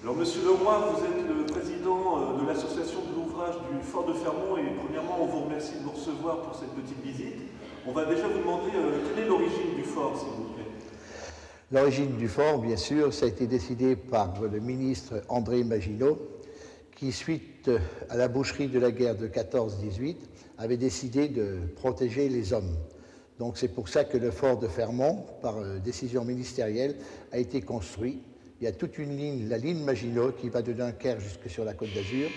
Alors, Monsieur Leroy, vous êtes le président de l'association de l'ouvrage du Fort de Fermont et premièrement, on vous remercie de nous recevoir pour cette petite visite. On va déjà vous demander quelle est l'origine du fort, s'il vous plaît. L'origine du fort, bien sûr, ça a été décidé par le ministre André Maginot, qui, suite à la boucherie de la guerre de 14-18, avait décidé de protéger les hommes. Donc c'est pour ça que le fort de Fermont, par décision ministérielle, a été construit. Il y a toute une ligne, la ligne Maginot, qui va de Dunkerque jusque sur la Côte d'Azur,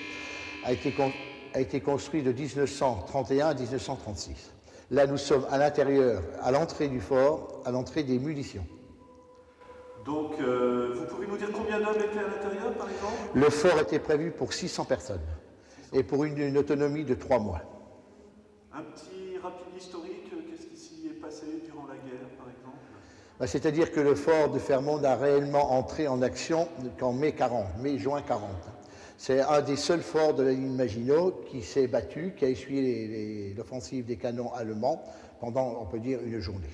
a été construit de 1931 à 1936. Là, nous sommes à l'intérieur, à l'entrée du fort, à l'entrée des munitions. Donc, vous pouvez nous dire combien d'hommes étaient à l'intérieur, par exemple? Le fort était prévu pour 600 personnes, et pour une autonomie de 3 mois. Un petit rapide historique, qu'est-ce qui s'y est passé durant la guerre, par exemple? C'est-à-dire que le fort de Fermont n'a réellement entré en action qu'en mai juin 40. C'est un des seuls forts de la ligne Maginot qui s'est battu, qui a essuyé l'offensive des canons allemands pendant, on peut dire, une journée.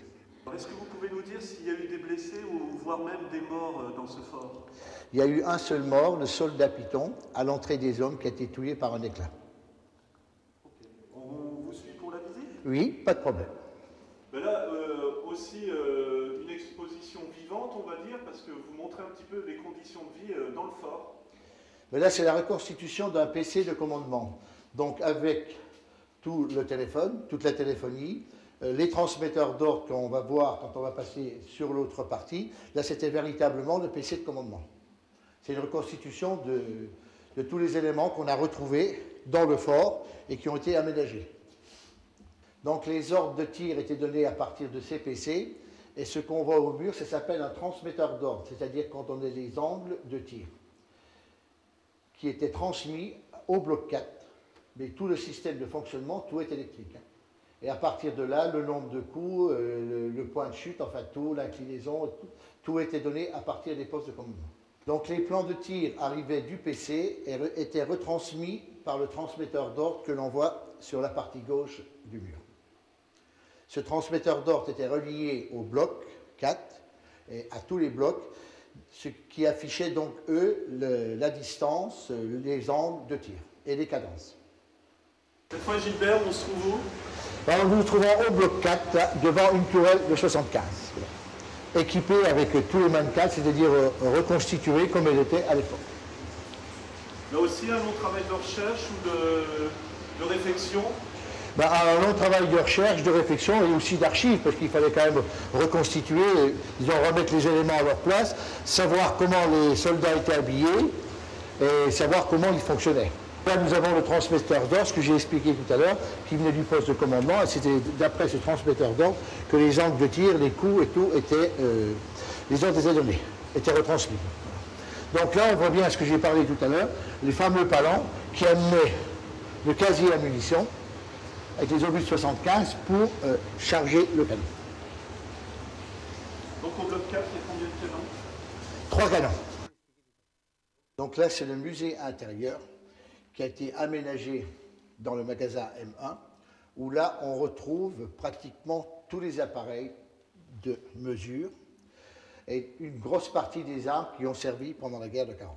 Est-ce que vous pouvez nous dire s'il y a eu des blessés ou voire même des morts dans ce fort? Il y a eu un seul mort, le soldat Piton, à l'entrée des hommes, qui a été tué par un éclat. Okay. On vous suit pour la visite? Oui, pas de problème. Ben là, aussi une exposition vivante, on va dire, parce que vous montrez un petit peu les conditions de vie dans le fort. Mais là, c'est la reconstitution d'un PC de commandement. Donc, avec tout le téléphone, toute la téléphonie, les transmetteurs d'ordre qu'on va voir quand on va passer sur l'autre partie, là, c'était véritablement le PC de commandement. C'est une reconstitution de tous les éléments qu'on a retrouvés dans le fort et qui ont été aménagés. Donc, les ordres de tir étaient donnés à partir de ces PC, et ce qu'on voit au mur, ça s'appelle un transmetteur d'ordre, c'est-à-dire quand on a les angles de tir, qui était transmis au bloc 4. Mais tout le système de fonctionnement, tout est électrique. Et à partir de là, le nombre de coups, le point de chute, enfin tout, l'inclinaison, tout était donné à partir des postes de commandement. Donc les plans de tir arrivaient du PC et étaient retransmis par le transmetteur d'ordre que l'on voit sur la partie gauche du mur. Ce transmetteur d'ordre était relié au bloc 4 et à tous les blocs, ce qui affichait donc, eux, la distance, les angles de tir et les cadences. Cette fois, Gilbert, on se trouve où? Alors, nous nous trouvons au bloc 4, là, devant une tourelle de 75, équipée avec tous les mannequins, c'est-à-dire reconstituée comme elle était à l'époque. Là aussi, un long travail de recherche ou de réflexion? Un long travail de recherche, de réflexion et aussi d'archives, parce qu'il fallait quand même reconstituer, disons, remettre les éléments à leur place, savoir comment les soldats étaient habillés et savoir comment ils fonctionnaient. Là, nous avons le transmetteur d'ordre, ce que j'ai expliqué tout à l'heure, qui venait du poste de commandement, et c'était d'après ce transmetteur d'ordre que les angles de tir, les coups et tout, les ordres étaient donnés, étaient retransmis. Donc là, on voit bien ce que j'ai parlé tout à l'heure, les fameux palans qui amenaient le casier à munitions, avec les obus de 75 pour charger le canon. Donc au bloc 4, il y a combien de canons? 3 canons. Donc là, c'est le musée intérieur qui a été aménagé dans le magasin M1, où là, on retrouve pratiquement tous les appareils de mesure et une grosse partie des armes qui ont servi pendant la guerre de 40.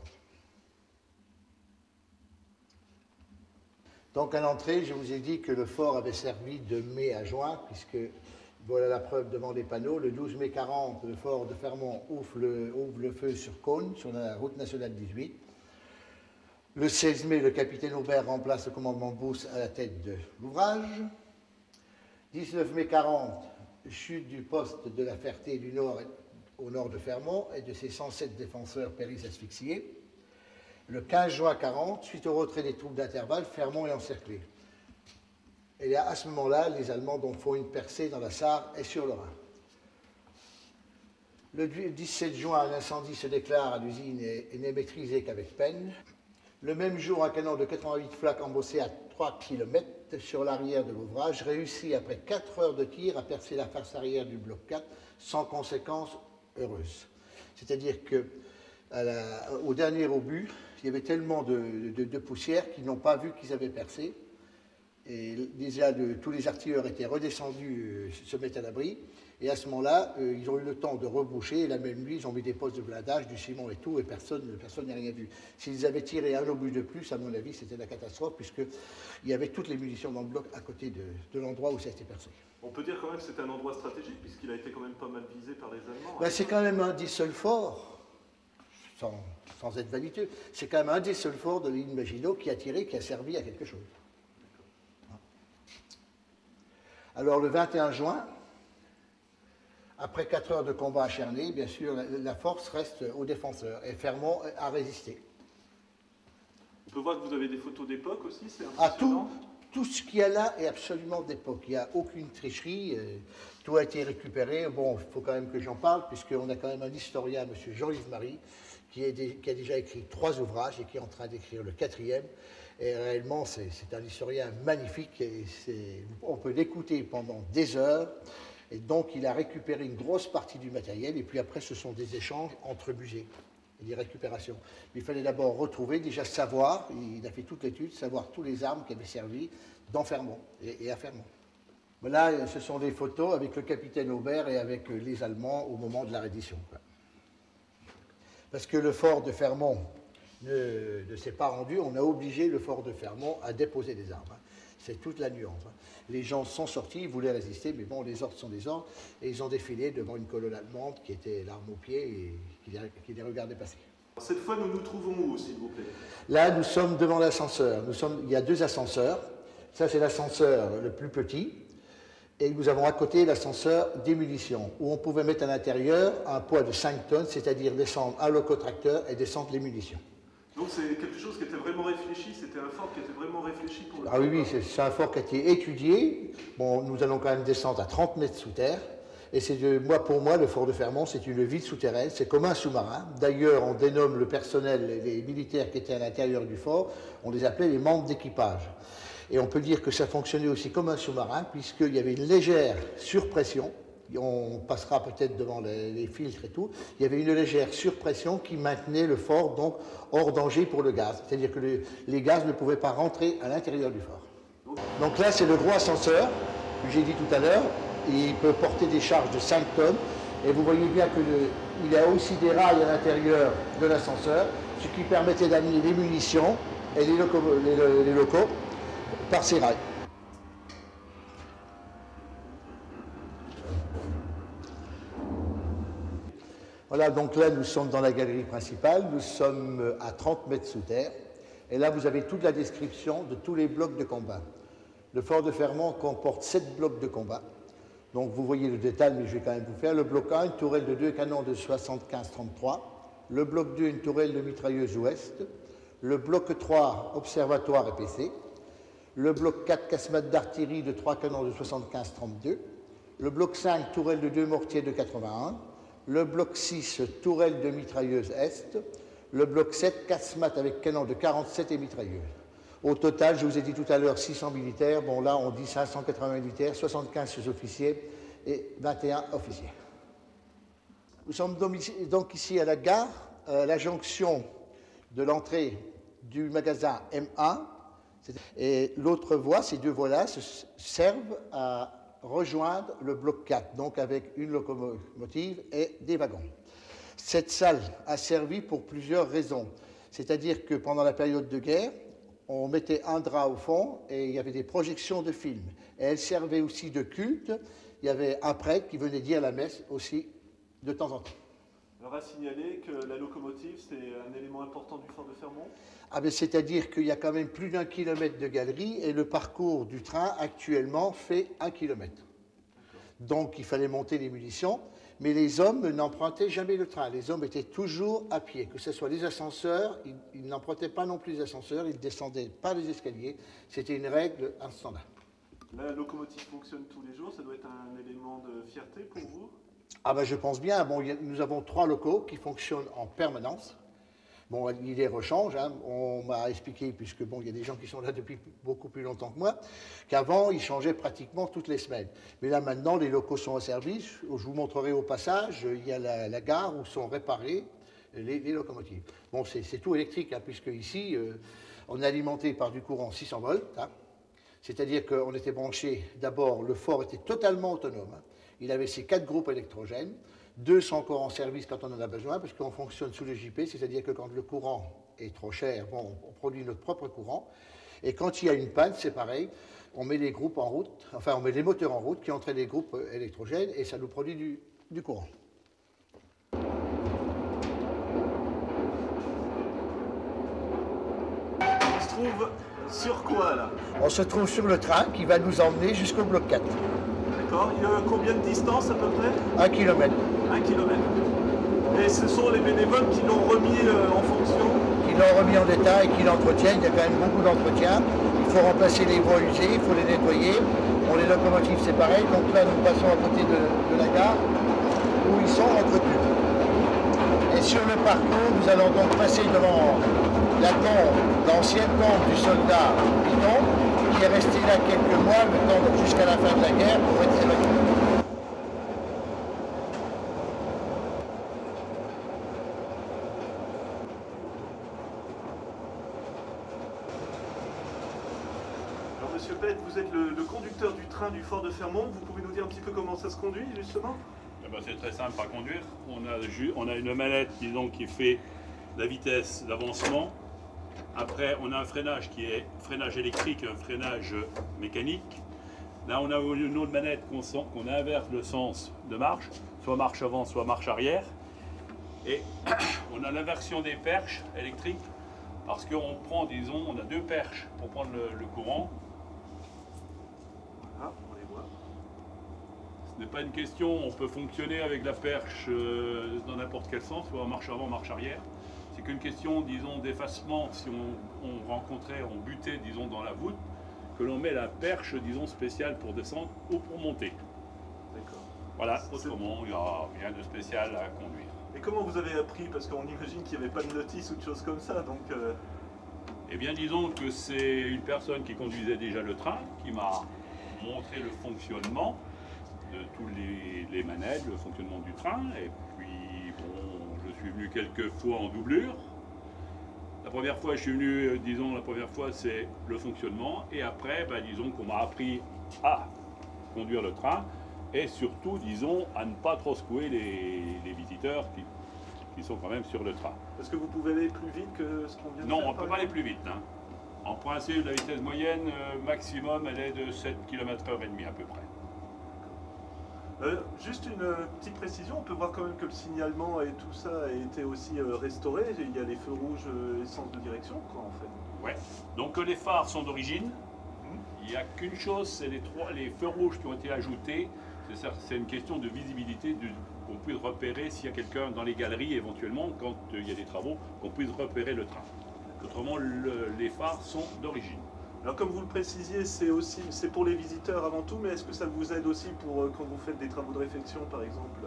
Donc à l'entrée, je vous ai dit que le fort avait servi de mai à juin, puisque voilà la preuve devant les panneaux. Le 12 mai 40, le fort de Fermont ouvre le feu sur Cône, sur la route nationale 18. Le 16 mai, le capitaine Aubert remplace le commandement Bousse à la tête de l'ouvrage. 19 mai 40, chute du poste de la Ferté du Nord au nord de Fermont et de ses 107 défenseurs périssent asphyxiés. Le 15 juin 40, suite au retrait des troupes d'intervalle, Fermont est encerclé. Et à ce moment-là, les Allemands donc, font une percée dans la Sarre et sur le Rhin. Le 17 juin, l'incendie se déclare à l'usine et n'est maîtrisé qu'avec peine. Le même jour, un canon de 88 flaques embossé à 3 km sur l'arrière de l'ouvrage réussit, après 4 heures de tir, à percer la face arrière du bloc 4 sans conséquence heureuse. C'est-à-dire qu'au dernier obus, il y avait tellement de poussière qu'ils n'ont pas vu qu'ils avaient percé. Et déjà, tous les artilleurs étaient redescendus, se mettent à l'abri. Et à ce moment-là, ils ont eu le temps de reboucher, et la même nuit, ils ont mis des postes de blindage, du ciment et tout, et personne n'a rien vu. S'ils avaient tiré un obus de plus, à mon avis, c'était la catastrophe, puisqu'il y avait toutes les munitions dans le bloc à côté de l'endroit où ça a été percé. On peut dire quand même que c'était un endroit stratégique, puisqu'il a été quand même pas mal visé par les Allemands. Ben, c'est quand même un des seuls forts, sans être vaniteux, c'est quand même un des seuls forts de l'île Maginot qui a tiré, qui a servi à quelque chose. Alors le 21 juin, après 4 heures de combat acharné, bien sûr, la force reste aux défenseurs et Fermont a résisté. On peut voir que vous avez des photos d'époque aussi, c'est impressionnant. Tout ce qu'il y a là est absolument d'époque. Il n'y a aucune tricherie, tout a été récupéré. Bon, il faut quand même que j'en parle, puisqu'on a quand même un historien, M. Jean-Yves Marie, qui a déjà écrit 3 ouvrages et qui est en train d'écrire le 4e. Et réellement, c'est un historien magnifique. Et on peut l'écouter pendant des heures. Et donc, il a récupéré une grosse partie du matériel. Et puis après, ce sont des échanges entre musées et des récupérations. Mais il fallait d'abord retrouver, déjà savoir, il a fait toute l'étude, savoir tous les armes qui avaient servi dans Fermont et à Fermont. Mais là, ce sont des photos avec le capitaine Aubert et avec les Allemands au moment de la reddition. Parce que le fort de Fermont ne s'est pas rendu, on a obligé le fort de Fermont à déposer des armes. C'est toute la nuance. Les gens sont sortis, ils voulaient résister, mais bon, les ordres sont des ordres, et ils ont défilé devant une colonne allemande qui était l'arme au pied et qui les regardait passer. Cette fois, nous nous trouvons où, s'il vous plaît? Là, nous sommes devant l'ascenseur. Il y a 2 ascenseurs. Ça, c'est l'ascenseur le plus petit. Et nous avons à côté l'ascenseur des munitions, où on pouvait mettre à l'intérieur un poids de 5 tonnes, c'est-à-dire descendre un locotracteur et descendre les munitions. Donc c'est quelque chose qui était vraiment réfléchi, c'était un fort qui était vraiment réfléchi pour le... Ah oui, c'est un fort qui a été étudié. Bon, nous allons quand même descendre à 30 mètres sous terre. Et pour moi, le fort de Fermont, c'est une ville souterraine, c'est comme un sous-marin. D'ailleurs, on dénomme le personnel, les militaires qui étaient à l'intérieur du fort, on les appelait les membres d'équipage. Et on peut dire que ça fonctionnait aussi comme un sous-marin, puisqu'il y avait une légère surpression. On passera peut-être devant les filtres et tout. Il y avait une légère surpression qui maintenait le fort donc hors danger pour le gaz. C'est-à-dire que les gaz ne pouvaient pas rentrer à l'intérieur du fort. Donc là, c'est le gros ascenseur que j'ai dit tout à l'heure. Il peut porter des charges de 5 tonnes. Et vous voyez bien qu'il y a aussi des rails à l'intérieur de l'ascenseur, ce qui permettait d'amener les munitions et les locaux par ces rails. Voilà, donc là, nous sommes dans la galerie principale, nous sommes à 30 mètres sous terre, et là, vous avez toute la description de tous les blocs de combat. Le fort de Fermont comporte 7 blocs de combat, donc vous voyez le détail, mais je vais quand même vous faire. Le bloc 1, une tourelle de 2 canons de 75-33, le bloc 2, une tourelle de mitrailleuse ouest, le bloc 3, observatoire et PC, le bloc 4, casemate d'artillerie de 3 canons de 75-32, le bloc 5, tourelle de 2 mortiers de 81, le bloc 6, tourelle de mitrailleuse Est, le bloc 7, casemate avec canon de 47 et mitrailleuse. Au total, je vous ai dit tout à l'heure, 600 militaires. Bon, là, on dit 580 militaires, 75 sous-officiers et 21 officiers. Nous sommes donc ici à la gare, à la jonction de l'entrée du magasin M1. Et l'autre voie, ces 2 voies-là, servent à rejoindre le bloc 4, donc avec une locomotive et des wagons. Cette salle a servi pour plusieurs raisons. C'est-à-dire que pendant la période de guerre, on mettait un drap au fond et il y avait des projections de films. Et elle servait aussi de culte. Il y avait un prêtre qui venait dire la messe aussi de temps en temps. Alors à signaler que la locomotive, c'est un élément important du fort de Fermont? Ah ben, c'est-à-dire qu'il y a quand même plus d'1 kilomètre de galerie et le parcours du train actuellement fait 1 kilomètre. Donc il fallait monter les munitions, mais les hommes n'empruntaient jamais le train. Les hommes étaient toujours à pied, que ce soit les ascenseurs, ils n'empruntaient pas non plus les ascenseurs, ils ne descendaient pas les escaliers. C'était une règle, un standard. La locomotive fonctionne tous les jours, ça doit être un élément de fierté pour vous? Ah ben je pense bien. Bon, nous avons 3 locaux qui fonctionnent en permanence. Bon, il les rechange, hein. On m'a expliqué, puisque bon, il y a des gens qui sont là depuis beaucoup plus longtemps que moi, qu'avant, ils changeaient pratiquement toutes les semaines. Mais là, maintenant, les locaux sont au service. Je vous montrerai au passage, il y a la gare où sont réparées les locomotives. Bon, c'est tout électrique, hein, puisque ici, on est alimenté par du courant 600 volts. Hein. C'est-à-dire qu'on était branché, d'abord, le fort était totalement autonome. Hein. il avait ses 4 groupes électrogènes. 2 sont encore en service quand on en a besoin, parce qu'on fonctionne sous le JP, c'est-à-dire que quand le courant est trop cher, bon, on produit notre propre courant. Et quand il y a une panne, c'est pareil, on met les groupes en route, enfin on met les moteurs en route qui entraînent les groupes électrogènes et ça nous produit du courant. On se trouve sur quoi là? On se trouve sur le train qui va nous emmener jusqu'au bloc 4. D'accord. Il y a combien de distance à peu près? 1 kilomètre. 1 kilomètre. Et ce sont les bénévoles qui l'ont remis en fonction? Qui l'ont remis en état et qui l'entretiennent. Il y a quand même beaucoup d'entretien. Il faut remplacer les voies usées, il faut les nettoyer. Pour les locomotives, c'est pareil. Donc là, nous passons à côté de la gare où ils sont entretenus. Et sur le parcours, nous allons donc passer devant la tombe, l'ancienne tombe du soldat Piton, qui est resté là quelques mois, le temps jusqu'à la fin de la guerre, pour être évacué. Alors Monsieur Pett, vous êtes le conducteur du train du Fort de Fermont. Vous pouvez nous dire un petit peu comment ça se conduit justement? Eh ben, c'est très simple à conduire. On a une manette, disons, qui fait la vitesse d'avancement. Après, on a un freinage qui est freinage électrique, un freinage mécanique. Là, on a une autre manette qu'on inverse le sens de marche, soit marche avant, soit marche arrière. Et on a l'inversion des perches électriques, parce qu'on prend, disons, on a 2 perches pour prendre le courant. Ah, on les voit. Ce n'est pas une question, on peut fonctionner avec la perche dans n'importe quel sens, soit marche avant, marche arrière. C'est qu'une question, disons, d'effacement, si on butait, disons, dans la voûte, que l'on met la perche, disons, spéciale pour descendre ou pour monter. D'accord. Voilà, autrement, il n'y a rien de spécial à conduire. Et comment vous avez appris? Parce qu'on imagine qu'il n'y avait pas de notice ou de choses comme ça, donc... Eh bien, disons que c'est une personne qui conduisait déjà le train, qui m'a montré le fonctionnement de tous les manettes, le fonctionnement du train, et puis, bon, je suis venu quelques fois en doublure. La première fois, je suis venu, disons, la première fois, c'est le fonctionnement, et après, ben, disons qu'on m'a appris à conduire le train, et surtout, disons, à ne pas trop secouer les visiteurs qui sont quand même sur le train. Est-ce que vous pouvez aller plus vite que ce qu'on vient de faire? Non, on ne peut pas aller plus vite. Hein. En principe, la vitesse moyenne maximum, elle est de 7 km/h à peu près. Juste une petite précision, on peut voir quand même que le signalement et tout ça a été aussi restauré. Il y a les feux rouges et sens de direction, quoi, en fait. Ouais. Donc les phares sont d'origine. Il n'y a qu'une chose, c'est les feux rouges qui ont été ajoutés. C'est une question de visibilité, qu'on puisse repérer s'il y a quelqu'un dans les galeries, éventuellement, quand il y a des travaux, qu'on puisse repérer le train. Autrement, les phares sont d'origine. Alors comme vous le précisiez, c'est pour les visiteurs avant tout, mais est-ce que ça vous aide aussi pour quand vous faites des travaux de réfection, par exemple,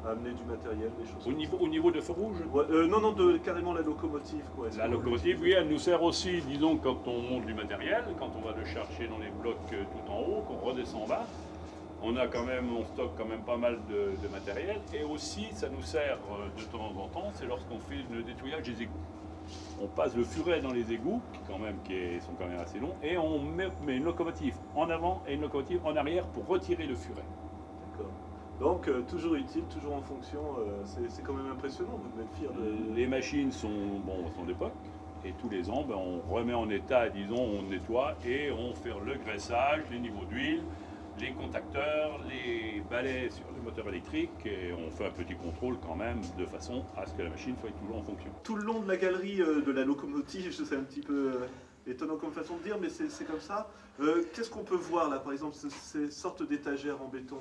à amener du matériel, des choses Au niveau de feu rouge? Ouais, non, carrément la locomotive, quoi. La locomotive, oui, elle nous sert aussi, disons, quand on monte du matériel, quand on va le chercher dans les blocs tout en haut, qu'on redescend en bas. On stocke quand même pas mal de matériel, et aussi ça nous sert de temps en temps, c'est lorsqu'on fait le nettoyage des égouts. On passe le furet dans les égouts, qui sont quand même assez longs, et on met une locomotive en avant et une locomotive en arrière pour retirer le furet. D'accord. Donc toujours utile, toujours en fonction, c'est quand même impressionnant, vous devez être fier de... Les machines sont d'époque, et tous les ans, ben, on remet en état, disons, on nettoie, et on fait le graissage, les niveaux d'huile, les contacteurs, les balais sur le moteur électrique, et on fait un petit contrôle quand même de façon à ce que la machine soit toujours en fonction. Tout le long de la galerie de la locomotive, c'est un petit peu étonnant comme façon de dire, mais c'est comme ça. Qu'est-ce qu'on peut voir là, par exemple, ces sortes d'étagères en béton?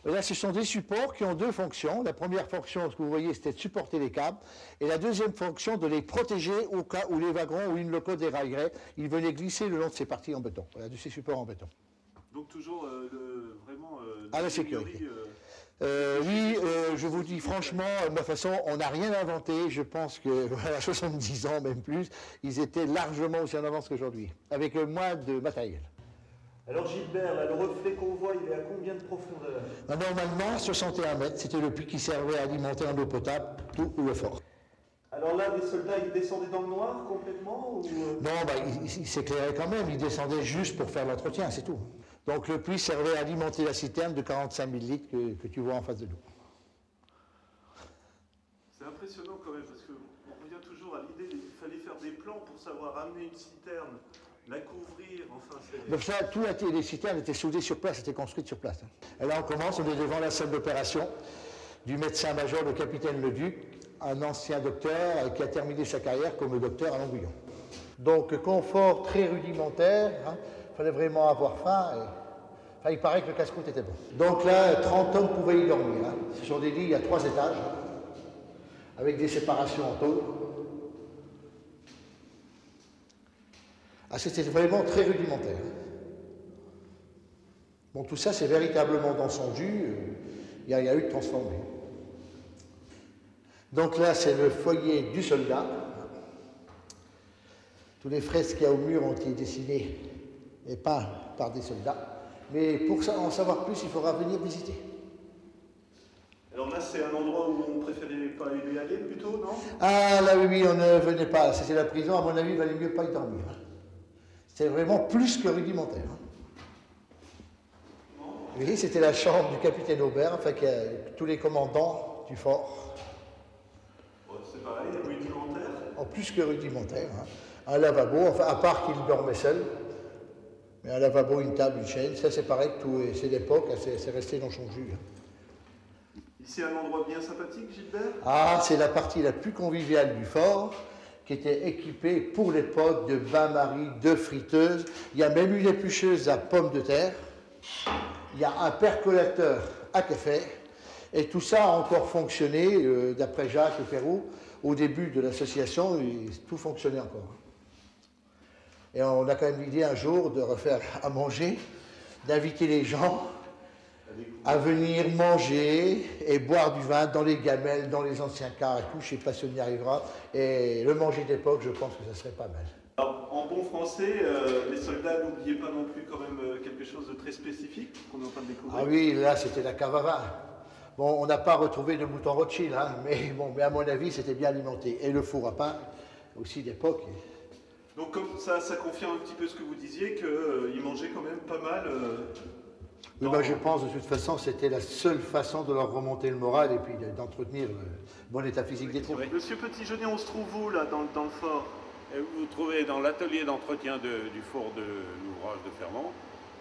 Là, ce sont des supports qui ont 2 fonctions. La première fonction, ce que vous voyez, c'était de supporter les câbles. Et la deuxième fonction, de les protéger au cas où les wagons ou une loco déraillerait. Ils venaient glisser le long de ces parties en béton, voilà, de ces supports en béton. Donc toujours vraiment... à la sécurité. Oui, je vous dis franchement, de ma façon, on n'a rien inventé. Je pense que, à 70 ans, même plus, ils étaient largement aussi en avance qu'aujourd'hui, avec moins de matériel. Alors Gilbert, là, le reflet qu'on voit, il est à combien de profondeur? Normalement, 61 mètres, c'était le puits qui servait à alimenter en eau potable tout le fort. Alors là, les soldats, ils descendaient dans le noir complètement ou... Non, ils s'éclairaient quand même, ils descendaient juste pour faire l'entretien, c'est tout. Donc le puits servait à alimenter la citerne de 45 000 litres que tu vois en face de nous. C'est impressionnant quand même, parce qu'on revient toujours à l'idée qu'il fallait faire des plans pour savoir amener une citerne, la couvrir, enfin c'est... Donc ça, les citernes étaient soudées sur place, étaient construites sur place. Et là on commence, on est devant la salle d'opération du médecin-major, le capitaine Leduc, un ancien docteur qui a terminé sa carrière comme docteur à Longuillon. Donc confort très rudimentaire, il fallait vraiment avoir faim. Enfin, il paraît que le casse-croûte était bon. Donc là, 30 hommes pouvaient y dormir. Ce sont des lits à 3 étages, avec des séparations en tôle. Ah, c'était vraiment très rudimentaire. Bon, tout ça, c'est véritablement dans son jus. Il y a eu de transformé. Donc là, c'est le foyer du soldat. Tous les fresques qu'il y a au mur ont été dessinées et peints par des soldats. Mais pour en savoir plus, il faudra venir visiter. Alors là, c'est un endroit où on préférait pas y aller plutôt, non? Ah là, oui, on ne venait pas. C'était la prison, à mon avis, il valait mieux pas y dormir. C'était vraiment plus que rudimentaire. Oui, c'était la chambre du capitaine Aubert, enfin, qui a tous les commandants du fort. C'est pareil, rudimentaire. En plus que rudimentaire. Un lavabo, enfin, à part qu'il dormait seul. Mais un lavabo, une table, une chaîne, ça c'est pareil, c'est l'époque, c'est resté dans son jus. Ici, un endroit bien sympathique, Gilbert? Ah, c'est la partie la plus conviviale du fort, qui était équipée pour l'époque de bains-maries, de friteuses. Il y a même une éplucheuse à pommes de terre. Il y a un percolateur à café. Et tout ça a encore fonctionné, d'après Jacques Perrault, au début de l'association, tout fonctionnait encore. Et on a quand même l'idée un jour de refaire à manger, d'inviter les gens à venir manger et boire du vin dans les gamelles, dans les anciens cars et tout. Je ne sais pas si on y arrivera. Et le manger d'époque, je pense que ça serait pas mal. Alors, en bon français, les soldats, n'oubliez pas non plus quand même quelque chose de très spécifique qu'on est en train de découvrir. Ah oui, là c'était la cave à vin. Bon, on n'a pas retrouvé de mouton Rothschild, mais à mon avis c'était bien alimenté. Et le four à pain, aussi d'époque. Donc comme ça confirme un petit peu ce que vous disiez, qu'ils mangeaient quand même pas mal. Oui, je pense de toute façon c'était la seule façon de leur remonter le moral et puis d'entretenir le bon état physique des troupes. Monsieur Petit-Genet, on se trouve où là dans le fort? Et vous vous trouvez dans l'atelier d'entretien du fort de l'ouvrage de Fermont,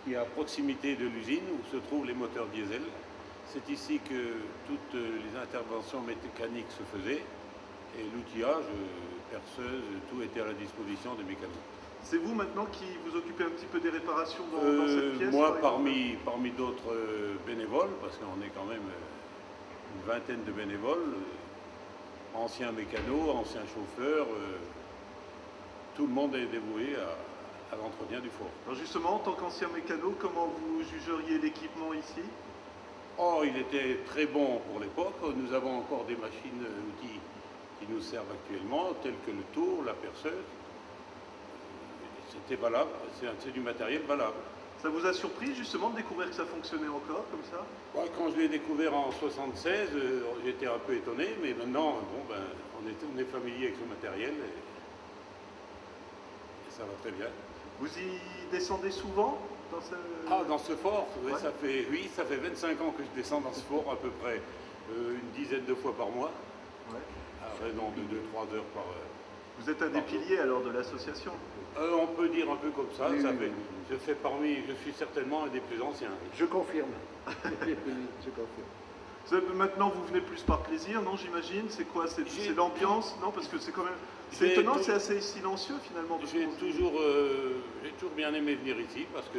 qui est à proximité de l'usine où se trouvent les moteurs diesel. C'est ici que toutes les interventions mécaniques se faisaient et l'outillage, perceuse, tout était à la disposition des mécanos. C'est vous maintenant qui vous occupez un petit peu des réparations dans cette pièce? Moi, parmi d'autres bénévoles, parce qu'on est quand même une vingtaine de bénévoles, anciens mécanos, anciens chauffeurs, tout le monde est dévoué à l'entretien du fort. Alors justement, en tant qu'ancien mécano, comment vous jugeriez l'équipement ici? Oh, il était très bon pour l'époque. Nous avons encore des machines-outils qui nous servent actuellement, telles que le tour, la perceuse. C'était valable, c'est du matériel valable. Ça vous a surpris justement de découvrir que ça fonctionnait encore comme ça? Ouais, quand je l'ai découvert en 1976, j'étais un peu étonné, mais maintenant, on est familier avec ce matériel et ça va très bien. Vous y descendez souvent dans ce... Dans ce fort, ouais. Ça fait 25 ans que je descends dans ce fort, à peu près une dizaine de fois par mois, à raison de 2-3 heures par heure. Vous êtes un des piliers alors de l'association? On peut dire un peu comme ça. Oui. Je suis certainement un des plus anciens. Je confirme. Je confirme. Maintenant, vous venez plus par plaisir, non, j'imagine? C'est quoi? C'est l'ambiance? Non, parce que c'est quand même... C'est étonnant, c'est assez silencieux finalement. J'ai toujours bien aimé venir ici parce que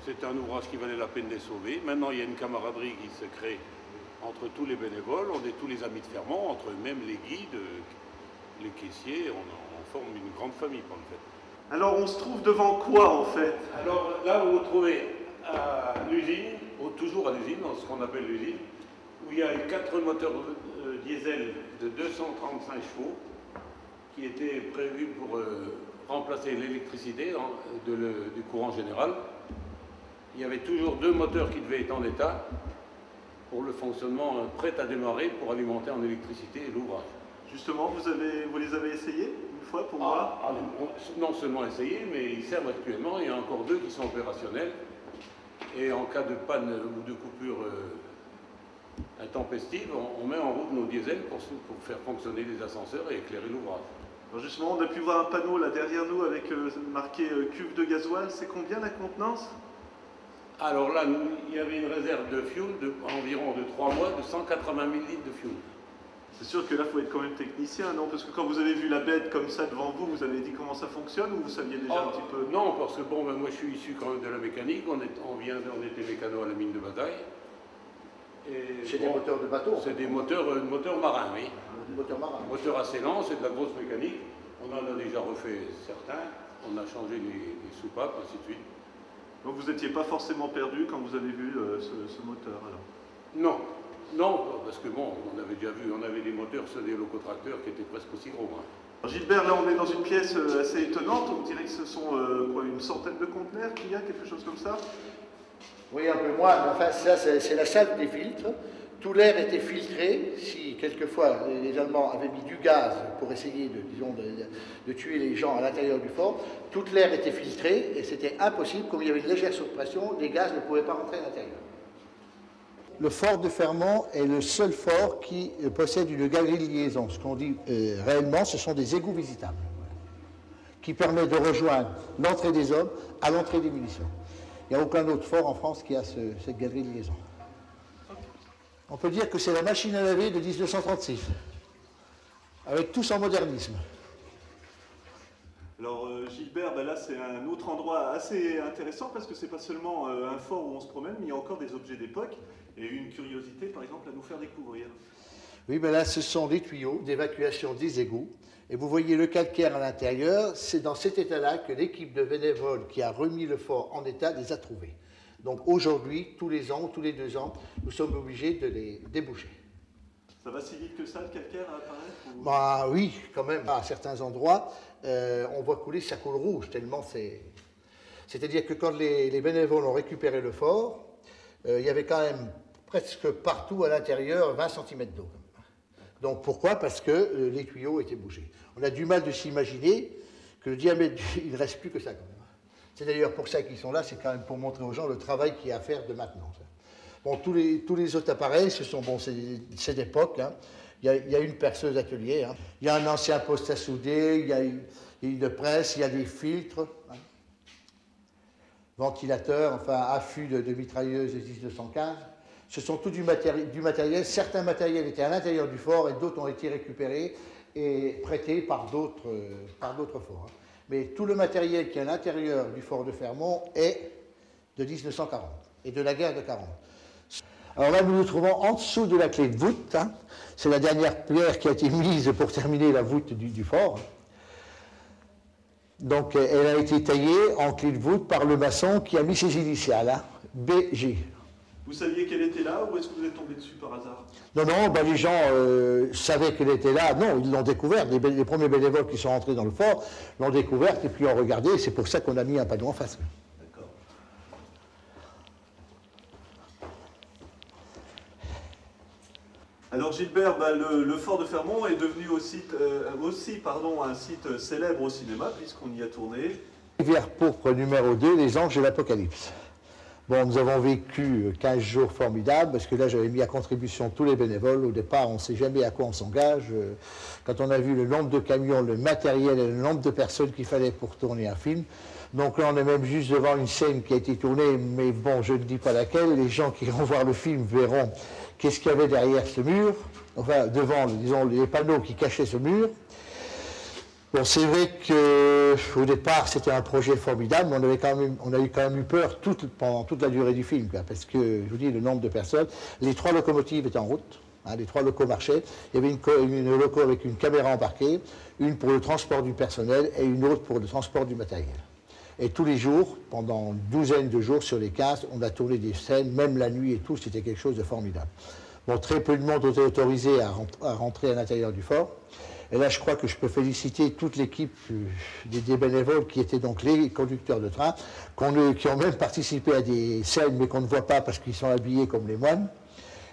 c'est un ouvrage qui valait la peine d'être sauvé. Maintenant, il y a une camaraderie qui se crée entre tous les bénévoles. On est tous les amis de Fermont, entre même les guides, les caissiers. On forme une grande famille pour le fait. Alors, on se trouve devant quoi en fait? Alors là, vous vous trouvez à l'usine, toujours à l'usine, dans ce qu'on appelle l'usine, où il y a 4 moteurs diesel de 235 chevaux qui étaient prévus pour remplacer l'électricité du courant général. Il y avait toujours 2 moteurs qui devaient être en état pour le fonctionnement prêt à démarrer pour alimenter en électricité l'ouvrage. Justement, vous les avez essayés une fois pour voir? Non seulement essayés, mais ils servent actuellement. Il y a encore 2 qui sont opérationnels. Et en cas de panne ou de coupure intempestive, on met en route nos diesels pour faire fonctionner les ascenseurs et éclairer l'ouvrage. Alors justement, on a pu voir un panneau là derrière nous avec marqué cuve de gasoil. C'est combien la contenance? Alors là, il y avait une réserve de fuel environ de 3 mois de 180 000 litres de fuel. C'est sûr que là, il faut être quand même technicien, non? Parce que quand vous avez vu la bête comme ça devant vous, vous avez dit comment ça fonctionne ou vous saviez déjà un petit peu? Non, parce que bon, moi je suis issu quand même de la mécanique. On était mécano à la mine de bataille. C'est des moteurs de bateau? C'est des moteurs marins, oui. Des moteurs marins. Moteur assez lent, c'est de la grosse mécanique. On en a déjà refait certains. On a changé les soupapes, ainsi de suite. Donc vous n'étiez pas forcément perdu quand vous avez vu ce moteur alors? Non. Non, parce que bon, on avait déjà vu, on avait des moteurs sur des locotracteurs qui étaient presque aussi gros. Hein. Alors Gilbert, là on est dans une pièce assez étonnante, on dirait que ce sont quoi, une centaine de conteneurs qu'il y a, quelque chose comme ça? Oui, un peu moins, mais enfin, ça c'est la salle des filtres. Tout l'air était filtré. Si quelquefois les Allemands avaient mis du gaz pour essayer de tuer les gens à l'intérieur du fort, tout l'air était filtré et c'était impossible, comme il y avait une légère surpression, les gaz ne pouvaient pas rentrer à l'intérieur. Le fort de Fermont est le seul fort qui possède une galerie de liaison. Ce qu'on dit réellement, ce sont des égouts visitables qui permettent de rejoindre l'entrée des hommes à l'entrée des munitions. Il n'y a aucun autre fort en France qui a cette galerie de liaison. On peut dire que c'est la machine à laver de 1936, avec tout son modernisme. Alors Gilbert, ben là c'est un autre endroit assez intéressant parce que c'est pas seulement un fort où on se promène, mais il y a encore des objets d'époque et une curiosité par exemple à nous faire découvrir. Oui, ben là ce sont des tuyaux d'évacuation des égouts et vous voyez le calcaire à l'intérieur. C'est dans cet état-là que l'équipe de bénévoles qui a remis le fort en état les a trouvés. Donc aujourd'hui, tous les ans, tous les 2 ans, nous sommes obligés de les déboucher. Ça va si vite que ça, le calcaire, à apparaître ou... Bah oui, quand même, à certains endroits, on voit couler, ça coule rouge, tellement c'est... C'est-à-dire que quand les bénévoles ont récupéré le fort, il y avait quand même presque partout à l'intérieur 20 cm d'eau. Donc pourquoi? Parce que les tuyaux étaient bougés. On a du mal de s'imaginer que le diamètre, il ne reste plus que ça quand même. C'est d'ailleurs pour ça qu'ils sont là, c'est quand même pour montrer aux gens le travail qu'il y a à faire de maintenant. Bon, tous les autres appareils, c'est d'époque. Hein. Il y a une perceuse atelier, hein. Il y a un ancien poste à souder, il y a une presse, il y a des filtres, hein. Ventilateurs, enfin affût de mitrailleuses de 1915. Ce sont tout du matériel. Certains matériels étaient à l'intérieur du fort et d'autres ont été récupérés et prêtés par d'autres forts. Hein. Mais tout le matériel qui est à l'intérieur du fort de Fermont est de 1940 et de la guerre de 40. Alors là, nous nous trouvons en dessous de la clé de voûte. Hein. C'est la dernière pierre qui a été mise pour terminer la voûte du fort. Donc, elle a été taillée en clé de voûte par le maçon qui a mis ses initiales, hein, BG. Vous saviez qu'elle était là ou est-ce que vous êtes tombé dessus par hasard? Non, ben les gens savaient qu'elle était là. Non, ils l'ont découverte. Les premiers bénévoles qui sont rentrés dans le fort l'ont découverte et puis ont regardé. C'est pour ça qu'on a mis un panneau en face. D'accord. Alors Gilbert, bah, le fort de Fermont est devenu aussi un site célèbre au cinéma puisqu'on y a tourné. Rivière pourpre numéro 2, les anges de l'Apocalypse. Bon, nous avons vécu 15 jours formidables, parce que là, j'avais mis à contribution tous les bénévoles. Au départ, on ne sait jamais à quoi on s'engage. Quand on a vu le nombre de camions, le matériel et le nombre de personnes qu'il fallait pour tourner un film. Donc là, on est même juste devant une scène qui a été tournée, mais bon, je ne dis pas laquelle. Les gens qui iront voir le film verront qu'est-ce qu'il y avait derrière ce mur, enfin, devant, disons, les panneaux qui cachaient ce mur. Bon, c'est vrai qu'au départ, c'était un projet formidable, mais on a eu quand même eu peur pendant toute la durée du film, quoi, parce que, je vous dis, le nombre de personnes, les 3 locomotives étaient en route, hein, les 3 locaux marchaient, il y avait une loco avec une caméra embarquée, une pour le transport du personnel et une autre pour le transport du matériel. Et tous les jours, pendant une douzaine de jours sur les 15, on a tourné des scènes, même la nuit et tout, c'était quelque chose de formidable. Bon, très peu de monde était autorisé à rentrer à l'intérieur du fort. Et là, je crois que je peux féliciter toute l'équipe des bénévoles qui étaient donc les conducteurs de train, qui ont même participé à des scènes, mais qu'on ne voit pas parce qu'ils sont habillés comme les moines.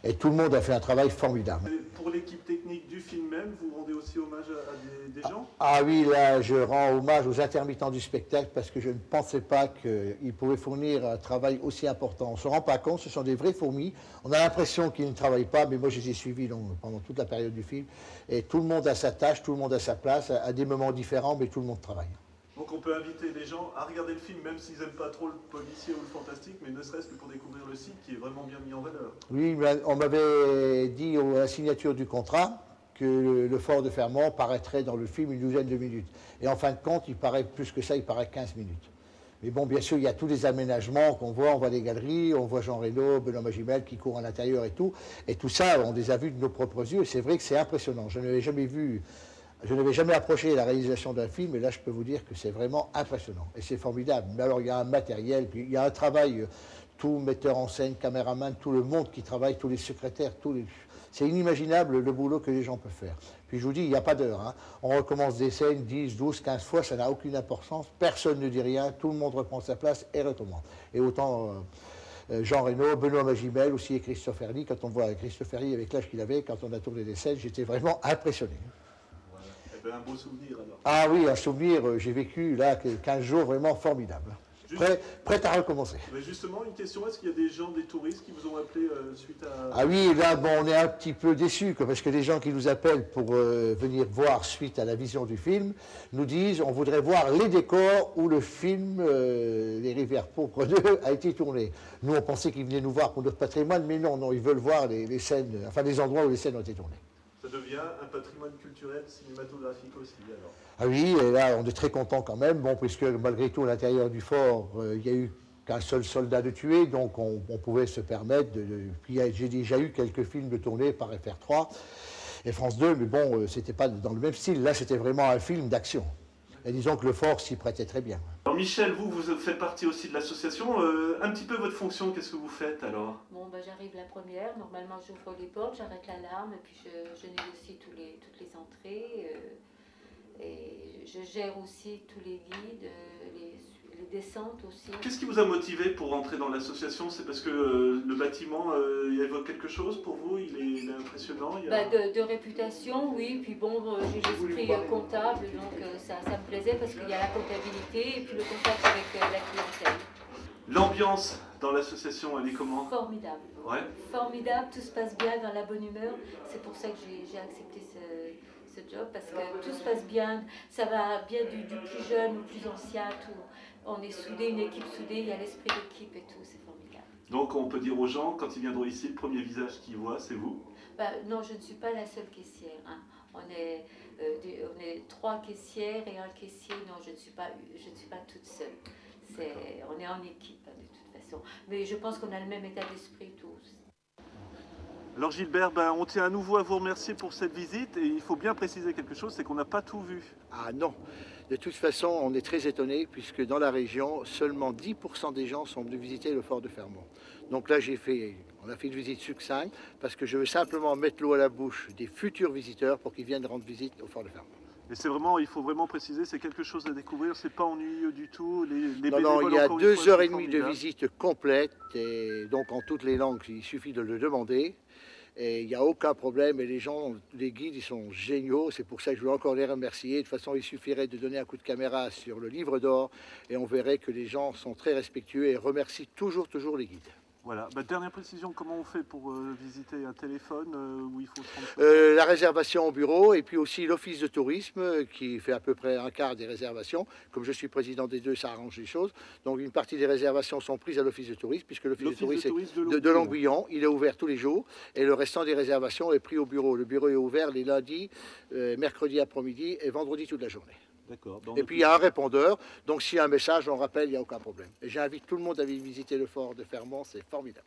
Et tout le monde a fait un travail formidable. Et pour l'équipe technique du film même, vous rendez aussi hommage à des gens? Ah oui, là, je rends hommage aux intermittents du spectacle parce que je ne pensais pas qu'ils pouvaient fournir un travail aussi important. On ne se rend pas compte, ce sont des vraies fourmis. On a l'impression qu'ils ne travaillent pas, mais moi je les ai suivis pendant toute la période du film. Et tout le monde a sa tâche, tout le monde a sa place, à des moments différents, mais tout le monde travaille. Donc on peut inviter les gens à regarder le film, même s'ils n'aiment pas trop le policier ou le fantastique, mais ne serait-ce que pour découvrir le site qui est vraiment bien mis en valeur. Oui, on m'avait dit à la signature du contrat que le fort de Fermont paraîtrait dans le film une douzaine de minutes. Et en fin de compte, il paraît plus que ça, il paraît 15 minutes. Mais bon, bien sûr, il y a tous les aménagements qu'on voit, on voit les galeries, on voit Jean Reno, Benoît Magimel qui court à l'intérieur et tout. Et tout ça, on les a vus de nos propres yeux, et c'est vrai que c'est impressionnant. Je n'avais jamais vu... Je n'avais jamais approché la réalisation d'un film, et là, je peux vous dire que c'est vraiment impressionnant. Et c'est formidable. Mais alors, il y a un matériel, puis il y a un travail, tout metteur en scène, caméraman, tout le monde qui travaille, tous les secrétaires, c'est inimaginable le boulot que les gens peuvent faire. Puis je vous dis, il n'y a pas d'heure. Hein. On recommence des scènes 10, 12, 15 fois, ça n'a aucune importance. Personne ne dit rien, tout le monde reprend sa place et recommence. Et autant... Jean Reno, Benoît Magimel, aussi et Christophe Herly. Quand on voit Christophe Herly avec l'âge qu'il avait, quand on a tourné des scènes, j'étais vraiment impressionné. Un beau souvenir alors. Ah oui, un souvenir, j'ai vécu là 15 jours vraiment formidables. Prêt à recommencer. Mais justement, une question, est-ce qu'il y a des gens, des touristes qui vous ont appelé suite à... Ah oui, là, bon, on est un petit peu déçus, parce que les gens qui nous appellent pour venir voir suite à la vision du film nous disent on voudrait voir les décors où le film Les Rivières Pourpres 2 a été tourné. Nous, on pensait qu'ils venaient nous voir pour notre patrimoine, mais non, ils veulent voir les scènes, enfin les endroits où les scènes ont été tournées. Ça devient un patrimoine culturel cinématographique aussi, alors. Ah oui, et là, on est très content quand même, bon, puisque malgré tout, à l'intérieur du fort, il n'y a eu qu'un seul soldat de tué, donc on pouvait se permettre Puis j'ai déjà eu quelques films de tournée par FR3 et France 2, mais bon, c'était pas dans le même style. Là, c'était vraiment un film d'action. Et disons que le fort s'y prêtait très bien. Alors Michel, vous faites partie aussi de l'association. Un petit peu votre fonction, qu'est-ce que vous faites alors? Bon, j'arrive la première, normalement j'ouvre les portes, j'arrête l'alarme, et puis je négocie toutes les entrées. Et je gère aussi tous les guides, les descentes aussi. Qu'est-ce qui vous a motivé pour rentrer dans l'association? C'est parce que le bâtiment il évoque quelque chose pour vous? Il est impressionnant? De réputation, oui. Puis bon, j'ai l'esprit comptable, donc ça me plaisait parce qu'il y a la comptabilité et puis le contact avec la clientèle. L'ambiance dans l'association, elle est comment? Formidable. Ouais. Formidable, tout se passe bien, dans la bonne humeur. C'est pour ça que j'ai accepté ce job, parce que tout se passe bien, ça va bien du plus jeune au plus ancien, tout. On est soudés, une équipe soudée, il y a l'esprit d'équipe et tout, c'est formidable. Donc on peut dire aux gens, quand ils viendront ici, le premier visage qu'ils voient, c'est vous? Non, je ne suis pas la seule caissière. Hein. On est 3 caissières et un caissier. Non, je ne suis pas toute seule. On est en équipe, hein, de toute façon. Mais je pense qu'on a le même état d'esprit tous. Alors Gilbert, on tient à nouveau à vous remercier pour cette visite et il faut bien préciser quelque chose, c'est qu'on n'a pas tout vu. Ah non, de toute façon, on est très étonnés puisque dans la région, seulement 10% des gens sont venus visiter le fort de Fermont. Donc là, on a fait une visite succincte parce que je veux simplement mettre l'eau à la bouche des futurs visiteurs pour qu'ils viennent rendre visite au fort de Fermont. Et c'est vraiment, il faut vraiment préciser, c'est quelque chose à découvrir, c'est pas ennuyeux du tout. Non, il y a 2h30 de visite complète, et donc en toutes les langues, il suffit de le demander. Et il n'y a aucun problème, et les guides, ils sont géniaux, c'est pour ça que je veux encore les remercier. De toute façon, il suffirait de donner un coup de caméra sur le livre d'or, et on verrait que les gens sont très respectueux et remercient toujours les guides. Voilà. Dernière précision, comment on fait pour visiter un téléphone où il faut se rendre la réservation au bureau et puis aussi l'office de tourisme qui fait à peu près un quart des réservations. Comme je suis président des deux, ça arrange les choses. Donc une partie des réservations sont prises à l'office de tourisme puisque l'office de tourisme est de Longuillon. Il est ouvert tous les jours et le restant des réservations est pris au bureau. Le bureau est ouvert les lundis, mercredi après-midi et vendredi toute la journée. Et puis il y a un répondeur, donc s'il y a un message, on rappelle, il n'y a aucun problème. Et j'invite tout le monde à visiter le fort de Fermont, c'est formidable.